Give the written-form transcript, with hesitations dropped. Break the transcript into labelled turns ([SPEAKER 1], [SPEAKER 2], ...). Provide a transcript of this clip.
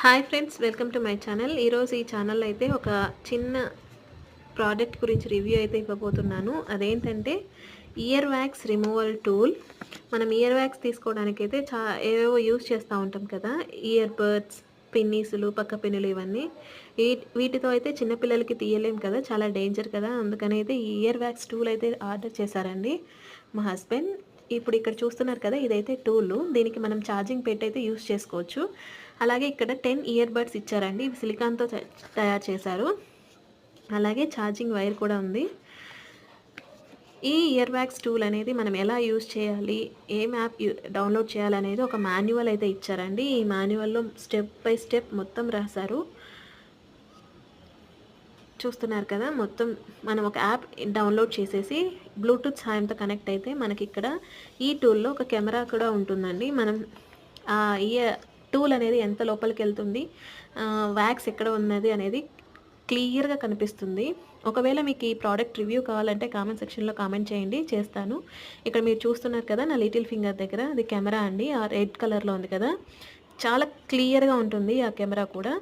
[SPEAKER 1] Hi friends, welcome to my channel. ఈరోజు ఈ channel అయితే ఒక చిన్న ప్రోడక్ట్ గురించి రివ్యూ అయితే ఇవ్వబోతున్నాను. అదేంటంటే ఇయర్ వ్యాక్స్ రిమూవల్ టూల్. మనం ఇయర్ వ్యాక్స్ తీసుకోవడానికి అయితే ఏవేవో యూస్ చేస్తూ ఉంటాం కదా, ఇయర్ బడ్స్, పిన్నీసులు, పక్క పిన్నులు, ఇవన్నీ. వీటితో అయితే చిన్నపిల్లలకి తీయలేం కదా, చాలా డేంజర్ కదా. అందుకని అయితే ఈ ఇయర్ వ్యాక్స్ టూల్ అయితే ఆర్డర్ చేశారండి మా హస్బెండ్. ఇప్పుడు ఇక్కడ చూస్తున్నారు కదా, ఇదైతే టూల్. దీనికి మనం ఛార్జింగ్ పెట్టి అయితే యూస్ చేసుకోవచ్చు. అలాగే ఇక్కడ 10 ఇయర్ బడ్స్ ఇచ్చారండి. ఇవి సిలికాన్తో తయారు చేశారు. అలాగే ఛార్జింగ్ వైర్ కూడా ఉంది. ఈ ఇయర్ వ్యాక్స్ టూల్ అనేది మనం ఎలా యూజ్ చేయాలి, ఏం యాప్ డౌన్లోడ్ చేయాలనేది ఒక మాన్యువల్ అయితే ఇచ్చారండి. ఈ మాన్యువల్లో స్టెప్ బై స్టెప్ మొత్తం రాశారు. చూస్తున్నారు కదా, మొత్తం మనం ఒక యాప్ డౌన్లోడ్ చేసేసి బ్లూటూత్ సాయంతో కనెక్ట్ అయితే మనకి ఇక్కడ ఈ టూల్లో ఒక కెమెరా కూడా ఉంటుందండి. మనం ఈ టూల్ అనేది ఎంత లోపలికి వెళ్తుంది, వ్యాక్స్ ఎక్కడ ఉన్నది అనేది క్లియర్గా కనిపిస్తుంది. ఒకవేళ మీకు ఈ ప్రోడక్ట్ రివ్యూ కావాలంటే కామెంట్ సెక్షన్లో కామెంట్ చేయండి, చేస్తాను. ఇక్కడ మీరు చూస్తున్నారు కదా, నా లిటిల్ ఫింగర్ దగ్గర అది కెమెరా అండి. ఆ రెడ్ కలర్లో ఉంది కదా, చాలా క్లియర్గా ఉంటుంది ఆ కెమెరా కూడా.